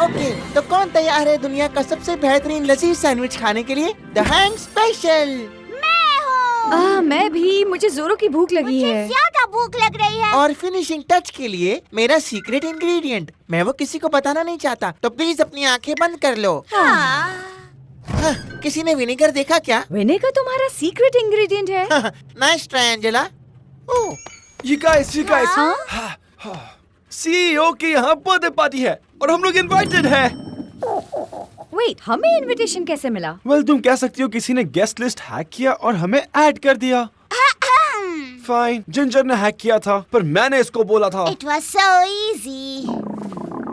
Okay, तो कौन तैयार है दुनिया का सबसे बेहतरीन लजीज सैंडविच खाने के लिए? The hang special. मैं भी। मुझे जोरों की भूख लगी है। ज्यादा भूख लग रही है। और फिनिशिंग टच के लिए मेरा सीक्रेट इंग्रेडिएंट, मैं वो किसी को बताना नहीं चाहता, तो प्लीज अपनी आंखें बंद कर लो। हाँ, किसी ने विनेगर देखा क्या? विनेगर तुम्हारा सीक्रेट इंग्रेडिएंट है? Nice try Angela. Oh, You guys, CEO की यहाँ बर्थडे पार्टी है और हम लोग इनवाइटेड हैं। वेट, हमें इनविटेशन कैसे मिला? Well, तुम कह सकती हो किसी ने गेस्ट लिस्ट हैक किया और हमें ऐड कर दिया। फाइन, जिंजर ने हैक किया था, पर मैंने इसको बोला था। It was so easy.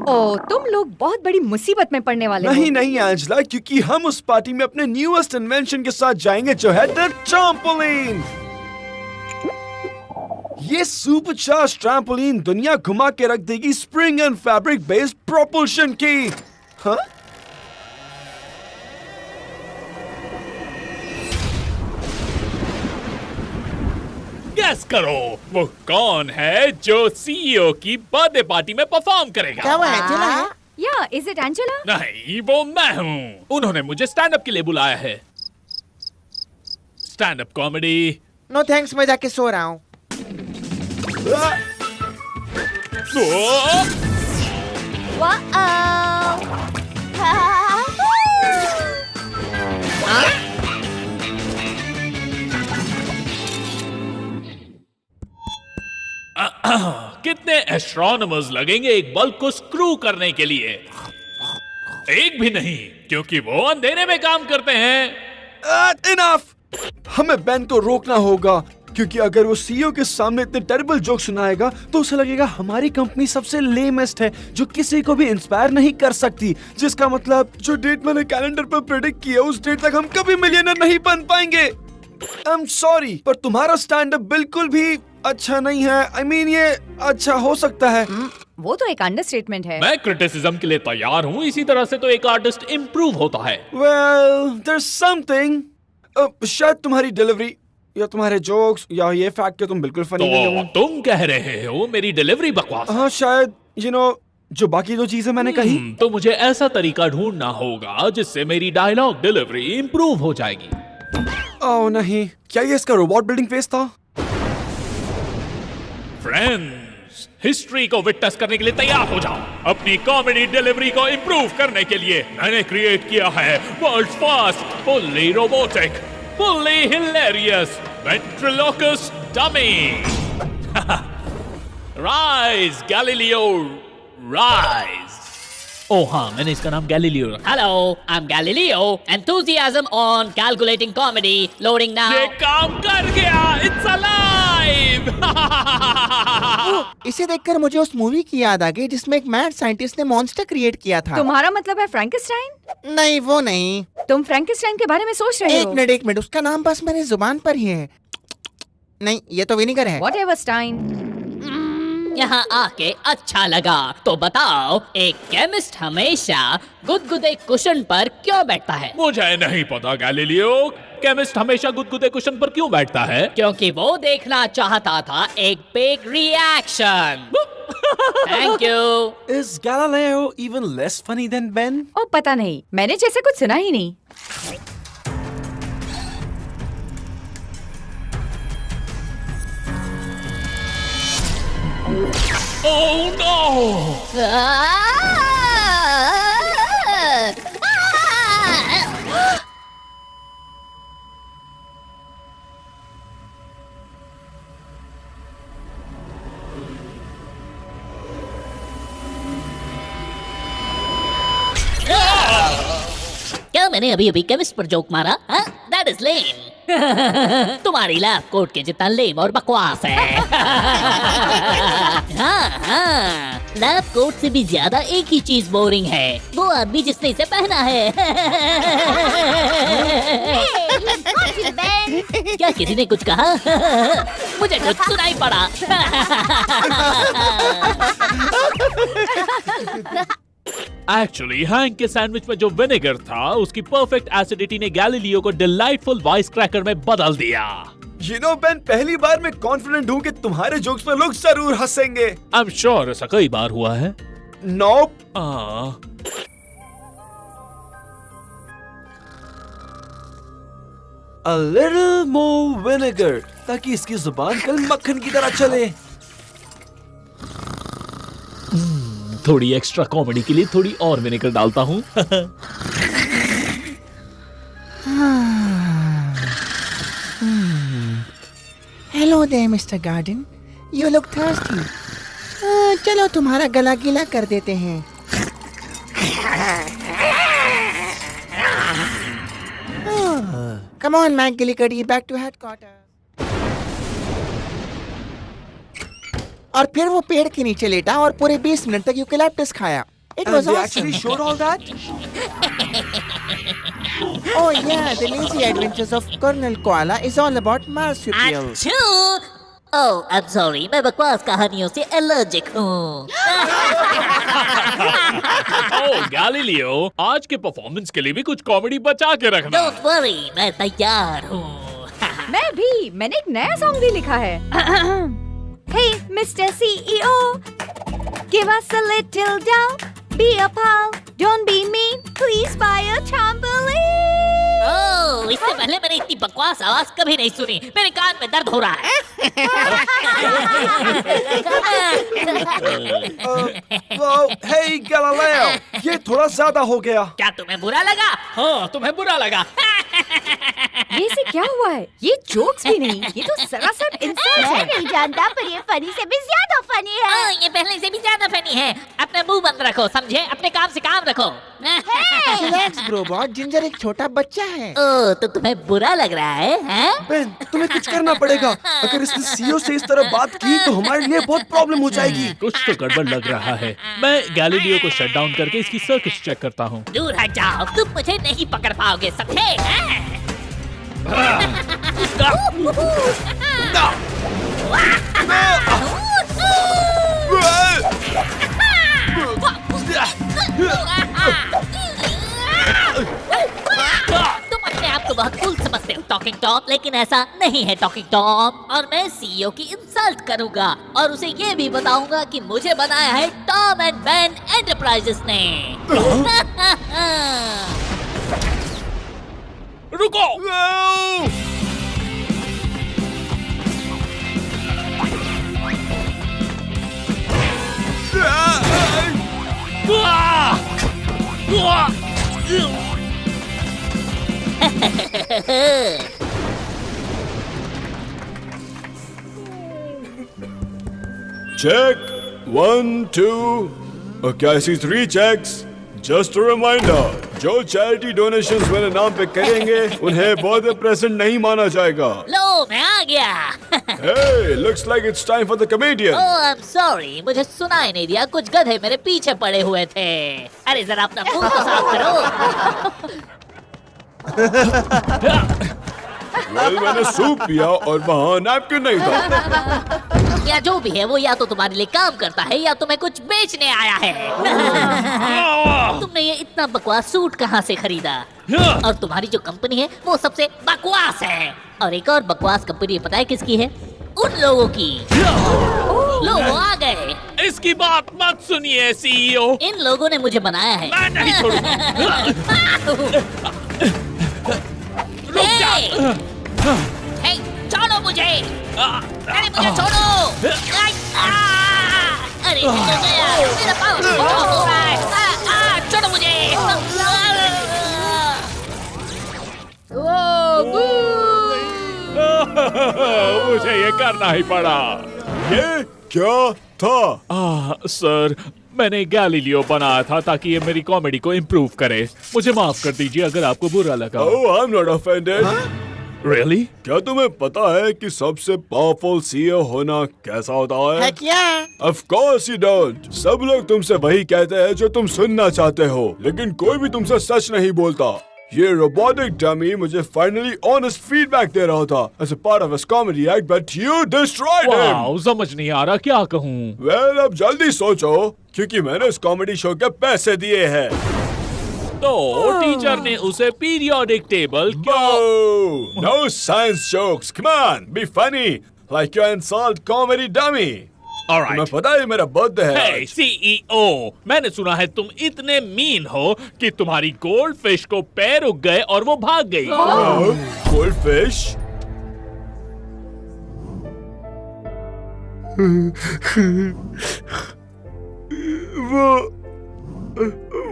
ओह, तुम लोग बहुत बड़ी मुसीबत में पड़ने वाले हो। नहीं एंजेला, क्योंकि हम उस पार्टी में अपने न्यूएस्ट इन्वेंशन के साथ जाएंगे, जो है द ट्रैम्पोलिन। ये सुपर चार्ज ट्रैम्पोलिन दुनिया घुमा के रख देगी spring and fabric based propulsion की। हाँ? गेस करो वो कौन है जो सीईओ की बर्थडे पार्टी में परफॉर्म करेगा? क्या वो एंजेला है? या इज इट एंजेला? नहीं, वो मैं हूँ। उन्होंने मुझे स्टैंड अप के लिए बुलाया है। Stand up comedy. No thanks, मैं जाके सो रहा हूँ। कितने एस्ट्रोनॉमर्स लगेंगे एक बल्ब को स्क्रू करने के लिए? एक भी नहीं, क्योंकि वो अंधेरे में काम करते हैं। इनफ! हमें बेन को रोकना होगा, क्योंकि अगर वो सीईओ के सामने इतने टेरिबल जोक सुनाएगा तो उसे लगेगा हमारी कंपनी सबसे लेमेस्ट है, जो किसी को भी इंस्पायर नहीं कर सकती। जिसका मतलब जो डेट मैंने कैलेंडर पर प्रेडिक्ट किया उस डेट तक हम कभी मिलियनर नहीं बन पाएंगे। आई एम सॉरी, पर तुम्हारा स्टैंड अप बिल्कुल भी अच्छा नहीं है। I mean, ये अच्छा हो सकता है। वो तो एक अंडरस्टेटमेंट है। मैं क्रिटिसिज्म के लिए तैयार हूँ। इसी तरह से तो एक आर्टिस्ट इम्प्रूव होता है। Well, there's something. शायद तुम्हारी डिलीवरी या तुम्हारे जोक्स या ये फैक्ट कि तुम बिल्कुल फनी नहीं हो। तो तुम कह रहे हो मेरी डिलीवरी बकवास? हाँ, शायद जो बाकी दो चीजें मैंने कही। तो मुझे ऐसा तरीका ढूंढना होगा जिससे मेरी डायलॉग डिलीवरी इम्प्रूव हो जाएगी। ओह नहीं, क्या ये इसका रोबोट बिल्डिंग फेस था? फ्रेंड्स, हिस्ट्री को विटनेस करने के लिए तैयार हो जाओ। अपनी कॉमेडी डिलीवरी को इंप्रूव करने के लिए मैंने क्रिएट किया है world's first fully robotic, fully hilarious ventriloquist dummy. Rise Galileo, rise. Oh हाँ, मैंने इसका नाम गैलीलियो रखा। Hello, I'm Galileo. Enthusiasm on calculating comedy. Loading now. ये काम कर गया। It's alive. इसे देखकर मुझे उस मूवी की याद आ गई जिसमें एक मैड साइंटिस्ट ने मॉन्स्टर क्रिएट किया था। तुम्हारा मतलब है फ्रैंकेस्टाइन? नहीं, वो नहीं। तुम फ्रैंकेस्टाइन के बारे में सोच रहे हो? एक मिनट, उसका नाम बस मेरी जुबान पर ही है। नहीं, ये तो विनेगर है। Whatever, Stein. यहाँ आके अच्छा लगा। तो बताओ, एक केमिस्ट हमेशा गुदगुदे कुशन पर क्यों बैठता है? मुझे नहीं पता गैलीलियो। केमिस्ट हमेशा गुदगुदे कुशन पर क्यों बैठता है? क्योंकि वो देखना चाहता था एक big reaction. Thank you. Is Galileo even less funny than Ben? ओ पता नहीं, मैंने जैसे कुछ सुना ही नहीं। Oh no! क्या मैंने अभी अभी केमिस्ट पर जोक मारा? दैट इज लेम। तुम्हारी लैब कोट के जितना लेम और बकवास है। हाँ, लैब कोट से भी ज्यादा एक ही चीज बोरिंग है, वो आदमी जिसने इसे पहना है। क्या किसी ने कुछ कहा? मुझे कुछ सुनाई पड़ा। एक्चुअली हैंक के सैंडविच में जो विनेगर था उसकी परफेक्ट एसिडिटी ने गैलीलियो को डिलाइटफुल वॉइस क्रैकर में बदल दिया। बेन, पहली बार मैं कॉन्फिडेंट हूँ कि तुम्हारे जोक्स पर लोग जरूर हंसेंगे। आई एम श्योर ऐसा कई बार हुआ है। नोप। A little more vinegar, ताकि इसकी जुबान कल मक्खन की तरह चले। थोड़ी एक्स्ट्रा कॉमेडी के लिए थोड़ी और विनेगर डालता हूँ। Hello there mister Garden, you look thirsty. चलो तुम्हारा गला गीला कर देते हैं। Come on, McGillicuddy, back to headquarters. और फिर वो पेड़ के नीचे लेटा और पूरे 20 मिनट तक यूकेलिप्टस खाया। It was They awesome. actually showed all that? Oh yeah, the lazy adventures of Colonel Koala is all about marsupials. अच्छू! ओह, I'm sorry, मैं बकवास कहानियों से एलर्जिक हूँ। ओह गैलीलियो, आज के परफॉर्मेंस के लिए भी कुछ कॉमेडी बचा के रखना। Don't worry, मैं तैयार हूँ। मैंने एक नया सॉन्ग भी लिखा है। Hey, Mr. CEO, give us a little dough. Be a pal, don't be mean. Please buy a trampoline. ओह, इससे पहले मैंने इतनी बकवास आवाज कभी नहीं सुनी। मेरे कान में दर्द हो रहा है। Hey Galileo, ये थोड़ा ज्यादा हो गया। क्या तुम्हें बुरा लगा? हाँ, तुम्हें बुरा लगा। ये से क्या हुआ है? ये जोक्स भी नहीं, ये तो सरासर इंसल्ट मैं है। नहीं जानता, पर ये फनी से भी ज्यादा फनी है। ओह, ये पहले से भी ज्यादा फनी है। अपना मुंह बंद रखो, समझे? अपने काम से काम रखो। Relax, Brobot. जिंजर एक छोटा बच्चा है। ओह, तो तुम्हें बुरा लग रहा है, हैं? बेन, तुम्हें कुछ करना पड़ेगा। अगर इसने सीईओ से इस तरह बात की तो हमारे लिए बहुत प्रॉब्लम हो जाएगी। कुछ तो गड़बड़ लग रहा है। मैं गैलीलियो को शट डाउन करके इसकी सर्किट चेक करता हूँ। दूर हट जाओ, तुम मुझे नहीं पकड़ पाओगे, समझे? हैं? तुम अपने आप को बहुत कूल समझते हो टॉकिंग टॉम, लेकिन ऐसा नहीं है टॉकिंग टॉम। और मैं सीईओ की इंसल्ट करूंगा और उसे ये भी बताऊंगा कि मुझे बनाया है टॉम एंड बेन एंटरप्राइजेस ने। रुको! Check 1, 2. Okay, I see 3 checks. Just a reminder, जो चैरिटी डोनेशंस मेरे नाम पे करेंगे उन्हें बर्थडे प्रेजेंट नहीं माना जाएगा। लो, मैं आ गया। Hey, looks like it's time for the comedian. Oh, I'm sorry, मुझे सुनाई नहीं दिया। कुछ गधे मेरे पीछे पड़े हुए थे। अरे जरा अपना मुंह तो साफ करो। Well, मैंने सूप पिया और वहाँ नैपकिन नहीं था। या जो भी है वो या तो तुम्हारे लिए काम करता है या तुम्हें कुछ बेचने आया है। तुमने ये इतना बकवास सूट कहाँ से खरीदा? और तुम्हारी जो कंपनी है वो सबसे बकवास है। और एक और बकवास कंपनी पता है किसकी है? उन लोगों की। लो, वो आ गए। इसकी बात मत सुनिए सीईओ। इन लोगों ने मुझे बनाया है। मैं नहीं छोड़ूंगा। हे, छोड़ो मुझे। अरे मुझे छोड़ो। अरे हो गया, मेरा पाँव हो रहा है। छोड़ो मुझे। मुझे ये करना ही पड़ा। ये क्या था? सर, मैंने गैलीलियो बनाया था ताकि ये मेरी कॉमेडी को इम्प्रूव करे। मुझे माफ कर दीजिए अगर आपको बुरा लगा। Oh, I'm not offended. Really? क्या तुम्हें पता है कि सबसे पावरफुल सीईओ होना कैसा होता है है? क्या? Of course you don't. सब लोग तुमसे वही कहते हैं जो तुम सुनना चाहते हो, लेकिन कोई भी तुमसे सच नहीं बोलता। ये रोबोटिक डमी मुझे फाइनली ऑनेस्ट फीडबैक दे रहा था as a part of his comedy act, but you destroyed him. Wow, समझ नहीं आ रहा क्या कहूँ। Well, अब जल्दी सोचो क्योंकि मैंने इस कॉमेडी शो के पैसे दिए हैं। तो टीचर ने उसे पीरियोडिक टेबल क्यों? No science jokes. Come on, be funny like you insult comedy dummy. तुम्हें ऑलराइट। पता है मेरा बर्थडे है हे आज। सीईओ, मैंने सुना है तुम इतने मीन हो कि तुम्हारी गोल्ड फिश को पैर उग गए और वो भाग गई। गोल्डफिश?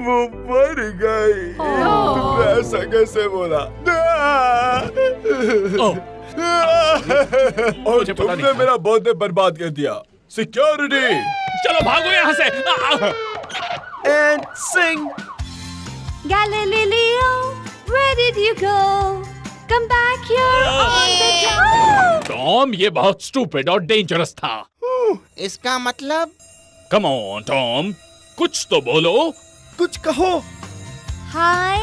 वो मर गई। तुमने ऐसा कैसे बोला? ओह, और मुझे पता नहीं तुमने था। मेरा बर्थडे बर्बाद कर दिया। सिक्योरिटी! चलो भागो यहाँ से। And sing. Galileo, where did you go? Come back here on the top. Tom, ये बहुत स्टूपिड और डेंजरस था। इसका मतलब कम ऑन टॉम, कुछ तो बोलो। कुछ कहो। Hi.